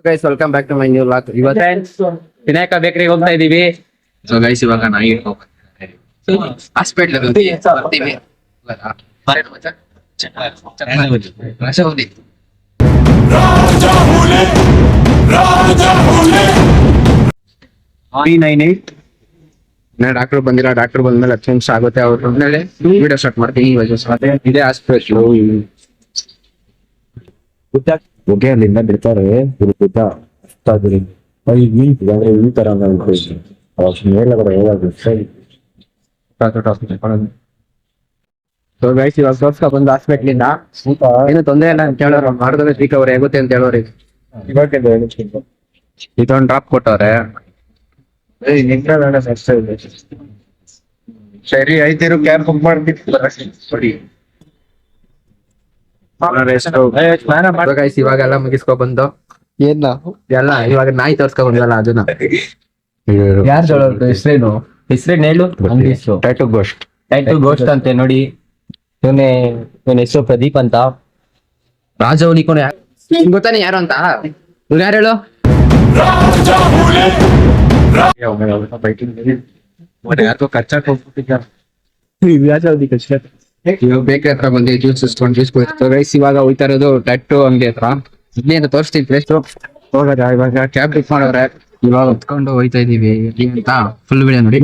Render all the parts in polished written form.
Guys welcome back to my new vlog. ಇವತ್ತು ವಿನಾಯಕ ಬೇಕರಿಗೆ ಹೋಗ್ತಾ ಇದೀವಿ. ಸೊ ಗೈಸ್ ಇವಾಗ ನಾಯಿ ಹಾಸ್ಪಿಟ್ಲ್ ಬರ್ತೀವಿ. ಡಾಕ್ಟರ್ ಬಂದಿಲ್ಲ. ಡಾಕ್ಟರ್ ಬಂದ್ಮೇಲೆ 10 ನಿಮಿಷ ಆಗುತ್ತೆ. ಅವ್ರು ಬಂದ್ಮೇಲೆ ವಿಡಿಯೋ ಸ್ಟಾರ್ಟ್ ಮಾಡ್ತೀನಿ. ಇದೇ ಹಾಸ್ಪಿಟ್ಲ್. ಹೊಗೆ ಅಲ್ಲಿಂದ ಬಿಡ್ತಾರೆ ಈ ತರ ಮೇಲ್ಗಡೆ ಸೊ ಗೈಸ್ ಇವಾಗ ತೋರ್ಸ್ಕೊ ಬಂದು ಹಾಸ್ಪಿಟ್ಲಿಂದ ಏನು ತೊಂದರೆ ಇಲ್ಲ ಅಂತ ಹೇಳೋರು. ಮಾಡಿದ್ರೆ ರಿಕವರಿ ಆಗುತ್ತೆ ಅಂತ ಹೇಳೋರು. ಇದೊಂದು ಡ್ರಾಪ್ ಕೊಟ್ಟವ್ರೆ. ಸರಿ ಐತಿರು ಕ್ಯಾಬ್ ಬುಕ್ ಮಾಡ್ಬಿಟ್ಟು ಗೈಸ್ ಇವಾಗೆಲ್ಲ ಮುಗಿಸ್ಕೊ ಬಂದು ಎಲ್ಲ ಇವಾಗ ನಾಯಿ ತೋರ್ಸ್ಕೊ ಬಂದಲ್ಲ ಅದನ್ನ. ಯಾರು ಹೆಸರೇನು ಹೇಳು. ಟೈಟು ಗೋಸ್ಟ್ ಗೋಸ್ಟ್ ಅಂತೆ ನೋಡಿ. ಇವನ ಹೆಸರು ಪ್ರದೀಪ್ ಅಂತ. ರಾಜವನಿ ಕೊನೆ ಗೊತ್ತಾನೆ ಯಾರು ಅಂತ. ಯಾರು ಹೇಳು. ಯಾಕೋ ಕಚ್ಚಾಕ್ ಹೋಗ್ಬಿಟ್ಟಿದ್ದ. ಇವಾಗ ಬೇಕ್ರಿ ಹತ್ರ ಬಂದು ಜ್ಯೂಸ್ ಇಸ್ಕೊಂಡು ಜ್ಯೂಸ್ ಕೊಡ್ತಾರೆ. ಗೈಸ್ ಇವಾಗ ಹೋಯ್ತಾ ಇರೋದು ಟ್ಯಾಟೂ ಅಂಗಡಿ ಹತ್ರ. ಇಲ್ಲಿ ಅಂತ ತೋರಿಸ್ತೀನಿ ಪ್ಲೇಸ್. ಹೋಗೋದ ಇವಾಗ ಕ್ಯಾಬ್ ಬುಕ್ ಮಾಡೋರೆ. ಇವಾಗ ಹೊತ್ಕೊಂಡು ಹೋಯ್ತಾ ಇದೀವಿ ಅಂತ ಫುಲ್ ವಿಡಿಯೋ ನೋಡಿ.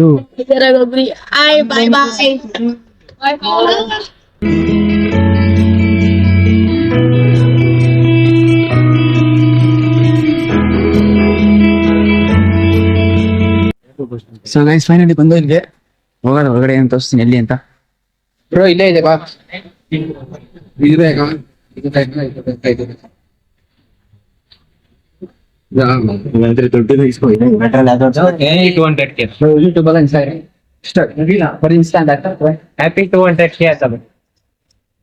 ಸೊ ಗೈಸ್ ಫೈನಲಿ ಬಂದು ಇಲ್ಲಿಗೆ ಹೋಗೋಣ. ಹೊರಗಡೆ ಏನು ತೋರಿಸ್ತೀನಿ ಎಲ್ಲಿ ಅಂತ. ಬ್ರೋ ಇಲ್ಲೇ ಇದೆ ಬಾ. ಇದು ಬೇಕಾ? ಇದು ಬೇಕಾ? ಇದು ಬೇಕಾ? ಇದು ಬೇಕಾ? ದುಡ್ಡು ಯೂಟ್ಯೂಬ್ ಅಲ್ಲ ಫಾರ್ ಹ್ಯಾಪಿ 200K ಅಂತ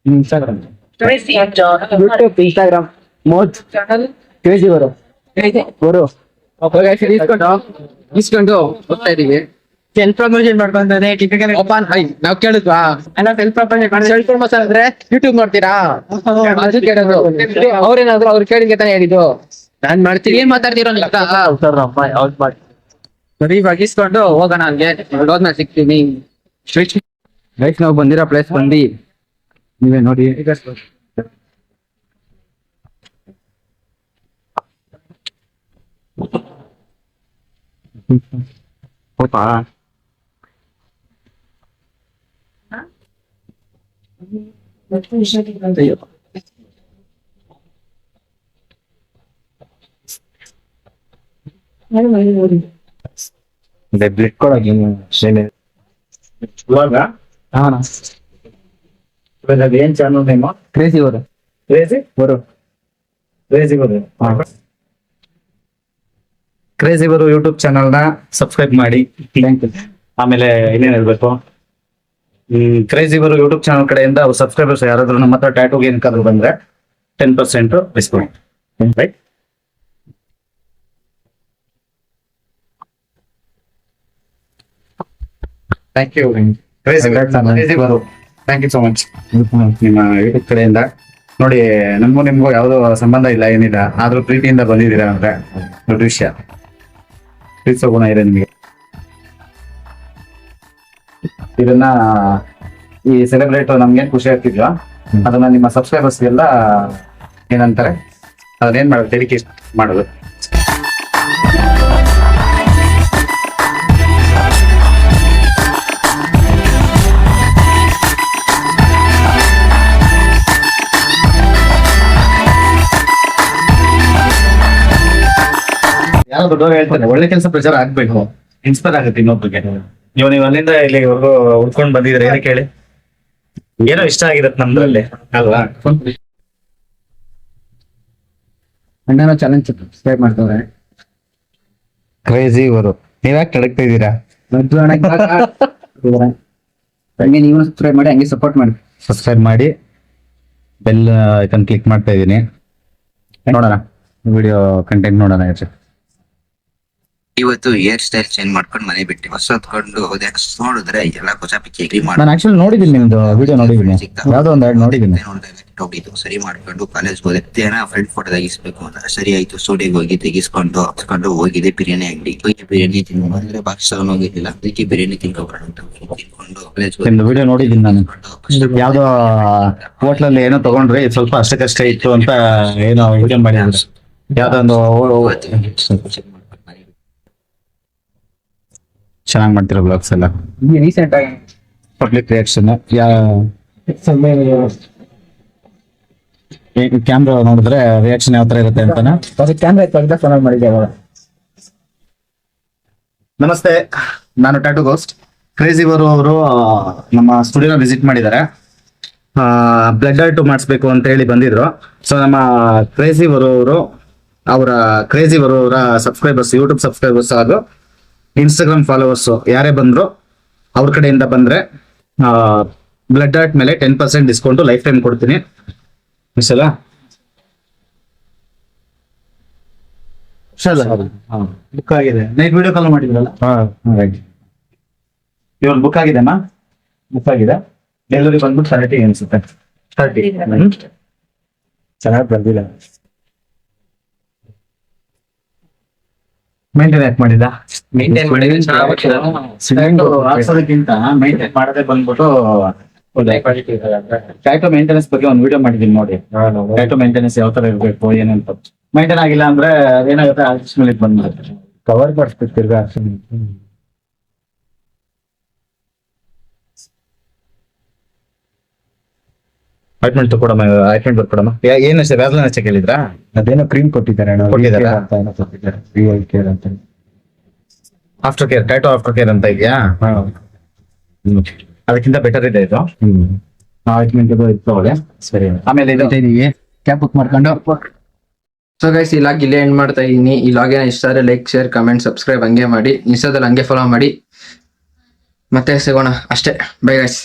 ಇನ್ಸ್ಟಾಗ್ರಾಮ್ ಯೂಟ್ಯೂಬ್ ಇನ್ಸ್ಟಾಗ್ರಾಮ್ ಮೋದ್ ಕ್ರೇಜಿ ಬರೋ ಇಸ್ಕೊಂಡು ಹೋಗ್ತಾ ಇದೀವಿ. ಸೆಲ್ಫ್ ಪ್ರಮೋಷನ್ ಮಾಡ್ಕೊಂತಾರೆ. ಓಪನ್ ಹೈ ನಾವ್ ಕೇಳಿದ್ವಾ? ಸೆಲ್ಫ್ ಪ್ರಮೋಷನ್ ಸೆಲ್ಫ್ ಪ್ರಮೋಷನ್ ಅಂದ್ರೆ ಯೂಟ್ಯೂಬ್ ನೋಡ್ತೀರಾ? ಅದು ಕೇಳಿದ್ರು. ಅವ್ರೇನಾದ್ರು ಅವ್ರು ಕೇಳಿದ್ಕೆ ತಾನೇ ಹೇಳಿದ್ದು. ನಾನ್ ಮಾಡ್ತೀನಿ. ಏನ್ ಮಾತಾಡ್ತೀರೋ ಸರಿ ಇವಾಗ ಇಸ್ಕೊಂಡು ಹೋಗೋಣ. ಹಂಗೆ ಹೋದ್ಮೇಲೆ ಸಿಗ್ತೀನಿ. ಗೈಸ್ ನಾವು ಬಂದಿರೋ ಪ್ಲೇಸ್ ಬಂದು ನೀವೇ ನೋಡಿ. ಹೌದಾ ಬ್ಲಿಟ್ ಕೊಡೋಕೆ ಇವಾಗ ಏನ್ ಚಾನಲ್ ನೇಮ್? ಕ್ರೇಜಿ ಅವರು ಕ್ರೇಜಿ ಬರು ಯೂಟ್ಯೂಬ್ ಚಾನಲ್ ನ ಸಬ್ಸ್ಕ್ರೈಬ್ ಮಾಡಿ. ಆಮೇಲೆ ಇನ್ನೇನ್ ಹೇಳ್ಬೇಕು, ಕ್ರೇಜಿ ಬರು ಯೂಟ್ಯೂಬ್ ಚಾನಲ್ ಕಡೆಯಿಂದ ಸಬ್ಸ್ಕ್ರೈಬರ್ಸ್ ಯಾರಾದ್ರೂ ನಮ್ಮ ಹತ್ರ ಟ್ಯಾಟೂಗೆ ಏನಾದ್ರು ಬಂದ್ರೆ 10% discount. Right? Thank you crazy ಬರು. ಥ್ಯಾಂಕ್ ಯು ಸೋ ಮಚ್ ನಿಮ್ಮ ಯೂಟ್ಯೂಬ್ ಕಡೆಯಿಂದ. ನೋಡಿ ನಿಮ್ಗೂ ಯಾವ್ದೋ ಸಂಬಂಧ ಇಲ್ಲ, ಏನಿಲ್ಲ, ಆದ್ರೂ ಪ್ರೀತಿಯಿಂದ ಬಂದಿದ್ದೀರಾ ಅಂದ್ರೆ ದೊಡ್ಡ ವಿಷಯ. ಪ್ರೀತಿಸೋ ಗುಣ ಇದೆ ನಿಮಗೆ. ಇದನ್ನ ಈ ಸೆಲೆಬ್ರೇಟ್ ನಮ್ಗೇನ್ ಖುಷಿ ಆಗ್ತಿದ್ಯೋ ಅದನ್ನ ನಿಮ್ಮ ಸಬ್ಸ್ಕ್ರೈಬರ್ಸ್ ಎಲ್ಲ ಏನಂತಾರೆ ಅದನ್ನೇನ್ ಮಾಡೋದು, ಡೆಡಿಕೇಟ್ ಮಾಡೋದು. ಯಾರೋ ದೊಡ್ಡವ್ರು ಹೇಳ್ತಾರೆ ಒಳ್ಳೆ ಕೆಲಸ ಪ್ರಚಾರ ಆಗ್ಬೇಕು, ಇನ್ಸ್ಪೈರ್ ಆಗುತ್ತೆ ಇನ್ನೊಬ್ರಿಗೆ. ನೀವು ಅಲ್ಲಿಂದ ಇಲ್ಲಿವರೆಗೂ ಉಳ್ಕೊಂಡ್ ಬಂದಿದ್ರೆ ಏನಕ್ಕೆ ಹೇಳಿ? ಏನೋ ಇಷ್ಟ ಆಗಿರತ್ತೆ ನಮ್ದ್ರಲ್ಲಿ ಅಲ್ವಾ? ಅಣ್ಣನ ಚಾಲೆಂಜ್ ಸಬ್ಸ್ಕ್ರೈಬ್ ಮಾಡ್ತಾರೆ. ಕ್ರೇಜಿ ಅವರು ನೀವ್ಯಾಕೆ ತಡಕ್ತಾ ಇದ್ದೀರಾ? ಹಂಗೆ ನೀವು ಸಬ್ಸ್ಕ್ರೈಬ್ ಮಾಡಿ, ಹಂಗೆ ಸಪೋರ್ಟ್ ಮಾಡಿ. ಸಬ್ಸ್ಕ್ರೈಬ್ ಮಾಡಿ, ಬೆಲ್ ಐಕನ್ ಕ್ಲಿಕ್ ಮಾಡ್ತಾ ಇದ್ದೀನಿ. ನೋಡೋಣ ವಿಡಿಯೋ ಕಂಟೆಂಟ್ ನೋಡೋಣ. ಇವತ್ತು ಹೇರ್ ಸ್ಟೈಲ್ ಚೇಂಜ್ ಮಾಡ್ಕೊಂಡು ಮನೆ ಬಿಟ್ಟು ಹೊಸ ಹೊತ್ಕೊಂಡು ಹೋದೆ. ನೋಡಿದ್ರೆ ಎಲ್ಲ ಹೊಸ ಪಿಚ್ಚಿ ನಾನು ಆಕ್ಚುಲಿ ನೋಡಿದ್ದೀನಿ ನಿಮ್ದು ವಿಡಿಯೋ ನೋಡಿದ್ದೀನಿ, ಯಾವ್ದೋ ಒಂದು ಆಡ್ ನೋಡಿದ್ದೀನಿ. ಹೋಗಿದ್ದು ಸರಿ ಮಾಡ್ಕೊಂಡು ಕಾಲೇಜ್ ಹೋದೆ. ಏನೋ ಫ್ರೆಂಡ್ ಫೋಟೋ ತೆಗಿಸ್ಬೇಕು ಅಂತ ಸರಿ ಆಯ್ತು. ಸ್ಟುಡಿಯೋಗೆ ಹೋಗಿ ತೆಗಿಸ್ಕೊಂಡು ಹೋಗಿದೆ ಬಿರಿಯಾನಿ ಅಂಗಡಿ. ಹೋಗಿ ಬಿರಿಯಾನಿ ತಿನ್ಕೊಂಡ್ರೆ ಬಾಕ್ಸ್ ತಗೊಂಡ್ ಹೋಗಿದ್ದಿಲ್ಲ, ಅದಕ್ಕೆ ಬಿರಿಯಾನಿ ತಿನ್ಕೊಂಡು ತಿನ್ಕೊಂಡು ಕಾಲೇಜ್ ನಿಮ್ದು ವಿಡಿಯೋ ನೋಡಿದ್ದೀನಿ ನಾನು. ಯಾವ್ದೋ ಹೋಟ್ಲಲ್ಲಿ ಏನೋ ತಗೊಂಡ್ರೆ ಇದು ಸ್ವಲ್ಪ ಅಷ್ಟಕ್ಕಷ್ಟೇ ಇತ್ತು ಅಂತ ಏನೋ ವಿಡಿಯೋ ಮಾಡಿದ್ರು. ಯಾವ್ದೋ ಒಂದು ಚೆನ್ನಾಗಿ ಮಾಡ್ತಿರೋ ಬ್ಲಾಗ್ಸ್ ಎಲ್ಲ. ರೀಸೆಂಟ್ ಆಗಿ ಪಬ್ಲಿಕ್ ರಿಯಾಕ್ಷನ್ ಕ್ಯಾಮ್ರಾ ನೋಡಿದ್ರೆ ರಿಯಾಕ್ಷನ್ ಯಾವ ತರ ಇರುತ್ತೆ ಅಂತಾನ. ಕ್ಯಾಮ್ರಾ ತೆಗ್ದ ಫೋನ್ ಮಾಡಿದ್ದೆ ಅವಾಗ. ನಮಸ್ತೆ, ನಾನು ಟ್ಯಾಟೂ ಗೋಸ್ಟ್. ಕ್ರೇಜಿ ಬರೋ ಅವರು ನಮ್ಮ ಸ್ಟುಡಿಯೋನ ವಿಸಿಟ್ ಮಾಡಿದ್ದಾರೆ. ಬ್ಲಡ್ ಆರ್ಟ್ ಮಾಡಿಸ್ಬೇಕು ಅಂತ ಹೇಳಿ ಬಂದಿದ್ರು. ಸೊ ನಮ್ಮ ಕ್ರೇಜಿ ಬರೋ ಅವರು ಕ್ರೇಜಿ ಬರೋ ಅವರ ಸಬ್ಸ್ಕ್ರೈಬರ್ಸ್, ಯೂಟ್ಯೂಬ್ ಸಬ್ಸ್ಕ್ರೈಬರ್ಸ್ ಹಾಗೂ ಇನ್ಸ್ಟಾಗ್ರಾಮ್ ಫಾಲೋವರ್ಸ್ ಯಾರೇ ಬಂದ್ರು ಅವ್ರ ಕಡೆಯಿಂದ ಬಂದ್ರೆ ಬ್ಲಡ್ ಆರ್ಟ್ ಮೇಲೆ 10% ಡಿಸ್ಕೌಂಟ್ ಲೈಫ್ ಟೈಮ್ ಕೊಡ್ತೀನಿ. ಮಿಸಲ್ಲ ಬುಕ್ ಆಗಿದೆ. ನೈಟ್ ವಿಡಿಯೋ ಕಾಲ್ ಮಾಡಿದ್ರಲ್ಲ, ಇವಾಗ ಬುಕ್ ಆಗಿದೆನಾ? ಬುಕ್ ಆಗಿದೆ. ಡೆಲಿವರಿ ಬಂದ್ಬಿಟ್ಟು 30 ಅನ್ಸುತ್ತೆ. 30 ಚೆನ್ನಾಗಿ ಬರ್ದಿಲ್ಲ. ಮೇಂಟೈನ್ ಯಾಕೆ ಮಾಡಿದ? ಮೇಂಟೈನ್ ಮಾಡಿದ್ರೆ ಹಾಕ್ಸೋದಕ್ಕಿಂತ ಮೇಂಟೈನ್ ಮಾಡದೆ ಬಂದ್ಬಿಟ್ಟು ಟ್ಯಾಟೋ ಮೇಂಟೆನೆನ್ಸ್ ಬಗ್ಗೆ ಒಂದು ವಿಡಿಯೋ ಮಾಡಿದೀನಿ ನೋಡಿ. ಟ್ಯಾಟೋ ಮೇಂಟೆನೆನ್ಸ್ ಯಾವ ತರ ಇರ್ಬೇಕು ಏನಂತ. ಮೇಂಟೈನ್ ಆಗಿಲ್ಲ ಅಂದ್ರೆ ಏನಾಗುತ್ತೆ, ಆರ್ಟಿಸ್ಟ್ ಮೇಲೆ ಬಂದ್ಬಿಡುತ್ತೆ. ಕವರ್ ಮಾಡಿಸ್ಬೇಕು ತಿರ್ಗಾ. ಅಪಾಯಿಂಟ್ಮೆಂಟ್ ಕೊಡಮ್ಮ, ಅಪಾಯಿಂಟ್ಮೆಂಟ್ ಬರ್ಕೊಡಮ್ಮ. ಏನಷ್ಟೇ ವ್ಯಾಸ್ಲೈನ್ ಅಷ್ಟೇ ಕೇಳಿದ್ರಾ? ಅದೇನೋ ಕ್ರೀಮ್ ಕೊಟ್ಟಿದ್ದಾರೆ ಕೊಟ್ಟಿದ್ದಾರಾ? ಅಂತ. After care, tattoo after care ಅಂತ ಇದೆಯಾ? ಅದಕ್ಕಿಂತ ಬೆಟರ್ ಇದೆ ಇದು. ಆಯಿಂಟ್ಮೆಂಟ್ ಇತ್ತು. ಸರಿ, ಆಮೇಲೆ ಇದು ಕ್ಯಾಬ್ ಬುಕ್ ಮಾಡ್ಕೊಂಡು. ಸೊ ಗೈಸ್, ಈ ಲಾಗ್ ಇಲ್ಲೇ ಎಂಡ್ ಮಾಡ್ತಾ ಇದೀನಿ. ಈ ಲಾಗ್ ಏನೋ ಇಷ್ಟ ಆದರೆ ಲೈಕ್, ಶೇರ್, ಕಮೆಂಟ್, ಸಬ್ಸ್ಕ್ರೈಬ್ ಹಂಗೆ ಮಾಡಿ. ಇನ್ಸ್ಟಾದಲ್ಲಿ ಹಂಗೆ ಫಾಲೋ ಮಾಡಿ. ಮತ್ತೆ ಸಿಗೋಣ ಅಷ್ಟೇ. Bye guys.